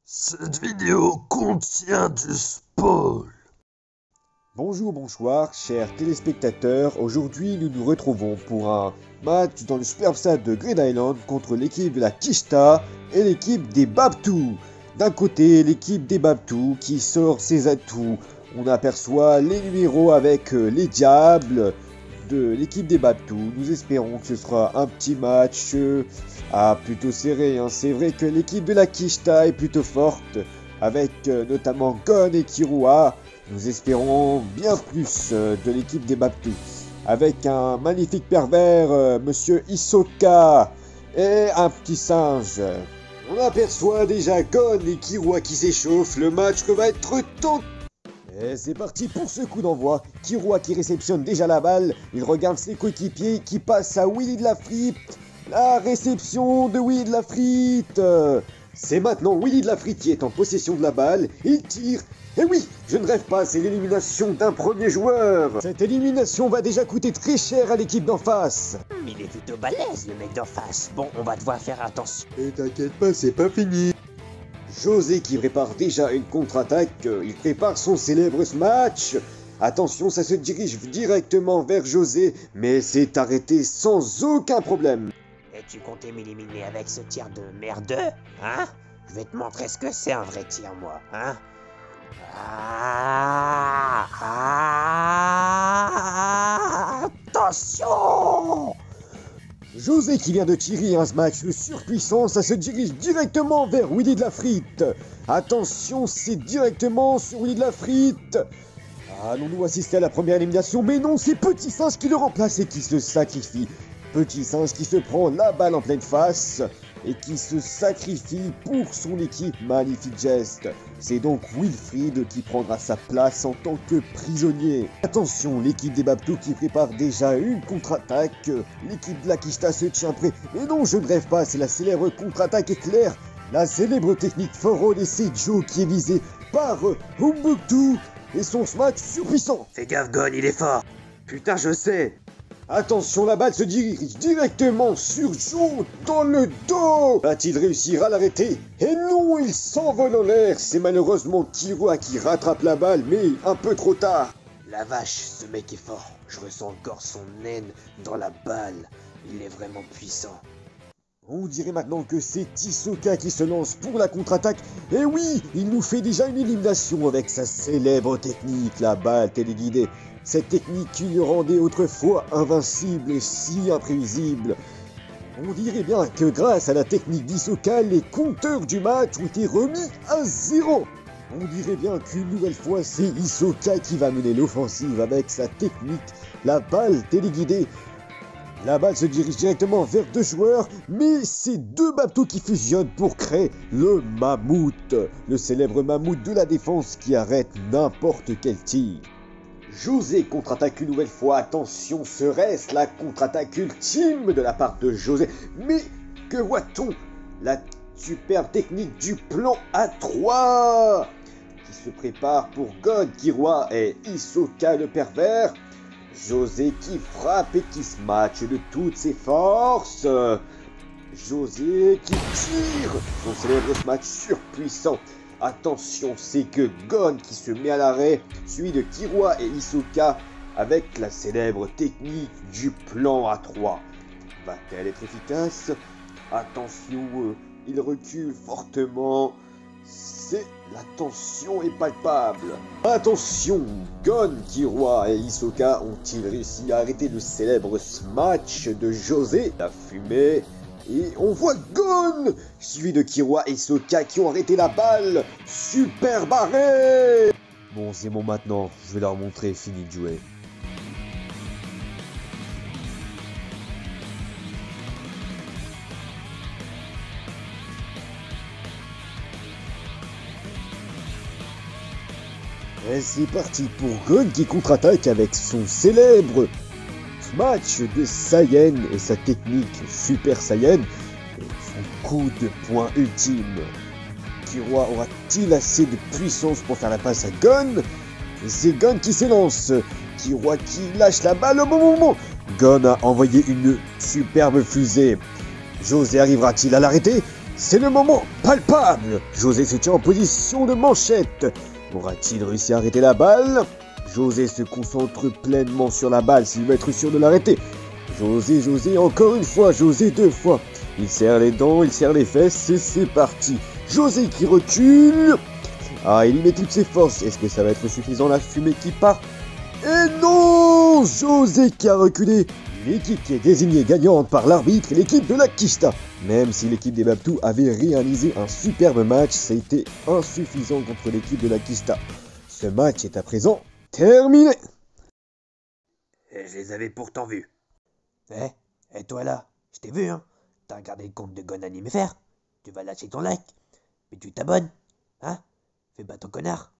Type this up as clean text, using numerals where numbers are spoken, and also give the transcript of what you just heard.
Cette vidéo contient du spoil. Bonjour, bonsoir, chers téléspectateurs. Aujourd'hui, nous nous retrouvons pour un match dans le superbe stade de Great Island contre l'équipe de la Kishta et l'équipe des Babtou. D'un côté, l'équipe des Babtou qui sort ses atouts. On aperçoit les numéros avec les diables de l'équipe des Babtou. Nous espérons que ce sera un petit match plutôt serré. C'est vrai que l'équipe de la Kishta est plutôt forte avec notamment Gon et Kirua. Nous espérons bien plus de l'équipe des Babtou. Avec un magnifique pervers, Monsieur Hisoka, et un petit singe. On aperçoit déjà Gon et Kirua qui s'échauffent. Le match va être tendu. Et c'est parti pour ce coup d'envoi. Kirua qui réceptionne déjà la balle. Il regarde ses coéquipiers qui passent à Willy de la Frite. La réception de Willy de la Frite. C'est maintenant Willy de la Frite qui est en possession de la balle. Il tire. Et oui, je ne rêve pas, c'est l'élimination d'un premier joueur. Cette élimination va déjà coûter très cher à l'équipe d'en face. Il est plutôt balèze, le mec d'en face. Bon, on va devoir faire attention. Et t'inquiète pas, c'est pas fini. José qui prépare déjà une contre-attaque. Il prépare son célèbre smash. Attention, ça se dirige directement vers José, mais c'est arrêté sans aucun problème. Et tu comptais m'éliminer avec ce tir de merdeux, hein? Je vais te montrer ce que c'est un vrai tir, moi, hein? Attention! José qui vient de tirer un smash de surpuissance, ça se dirige directement vers Willy de la Frite. Attention, c'est directement sur Willy de la Frite. Allons-nous assister à la première élimination? Mais non, c'est Petit Singe qui le remplace et qui se sacrifie. Petit Singe qui se prend la balle en pleine face et qui se sacrifie pour son équipe. Magnifique geste. C'est donc Wilfried qui prendra sa place en tant que prisonnier. Attention, l'équipe des Babtou qui prépare déjà une contre-attaque. L'équipe de la Kishta se tient prêt. Mais non, je ne rêve pas, c'est la célèbre contre-attaque éclair. La célèbre technique Forol et c'est Joe qui est visé par Umbuktu et son smash surpuissant. Fais gaffe, Gon, il est fort. Putain, je sais. Attention, la balle se dirige directement sur Joe dans le dos. Va-t-il réussir à l'arrêter? Et non, il s'envole en l'air. C'est malheureusement Kirua qui rattrape la balle, mais un peu trop tard. La vache, ce mec est fort. Je ressens encore son haine dans la balle. Il est vraiment puissant. On dirait maintenant que c'est Hisoka qui se lance pour la contre-attaque. Et oui, il nous fait déjà une élimination avec sa célèbre technique, la balle téléguidée. Cette technique qui le rendait autrefois invincible et si imprévisible. On dirait bien que grâce à la technique d'Hisoka, les compteurs du match ont été remis à 0. On dirait bien qu'une nouvelle fois, c'est Hisoka qui va mener l'offensive avec sa technique, la balle téléguidée. La balle se dirige directement vers deux joueurs, mais c'est deux Babtou qui fusionnent pour créer le mammouth, le célèbre mammouth de la défense qui arrête n'importe quel tir. José contre-attaque une nouvelle fois, attention, serait-ce la contre-attaque ultime de la part de José? Mais que voit-on? La superbe technique du plan A3 qui se prépare pour Gon, Kirua et Hisoka le pervers. José qui frappe et qui se match de toutes ses forces. José qui tire son célèbre smash surpuissant. Attention, c'est que Gon qui se met à l'arrêt, suivi de Kirua et Hisoka avec la célèbre technique du plan A3. Va-t-elle être efficace? Attention, il recule fortement. La tension est palpable. Attention, Gon, Kirua et Hisoka ont-ils réussi à arrêter le célèbre smash de José? La fumée. Et on voit Gon, suivi de Kirua et Hisoka qui ont arrêté la balle. Super barré. Bon, c'est bon maintenant, je vais leur montrer, fini de jouer. Et c'est parti pour Gon qui contre-attaque avec son célèbre smash de Saiyan et sa technique Super Saiyan et son coup de poing ultime. Kirua aura-t-il assez de puissance pour faire la passe à Gon? Et c'est Gon qui s'élance. Kirua qui lâche la balle au bon moment. Gon a envoyé une superbe fusée. José arrivera-t-il à l'arrêter? C'est le moment palpable. José se tient en position de manchette. Aura-t-il réussi à arrêter la balle? José se concentre pleinement sur la balle s'il veut être sûr de l'arrêter. José, encore une fois, José deux fois. Il serre les dents, il serre les fesses et c'est parti. José qui recule. Ah, il y met toutes ses forces. Est-ce que ça va être suffisant, la fumée qui part? Et non! José qui a reculé. L'équipe qui est désignée gagnante par l'arbitre est l'équipe de la Kista. Même si l'équipe des Babtou avait réalisé un superbe match, ça a été insuffisant contre l'équipe de la Kista. Ce match est à présent terminé. Je les avais pourtant vus. Et toi là, je t'ai vu, hein? T'as regardé le compte de Gon Anime FR? Tu vas lâcher ton like? Mais tu t'abonnes? Hein? Fais pas ton connard.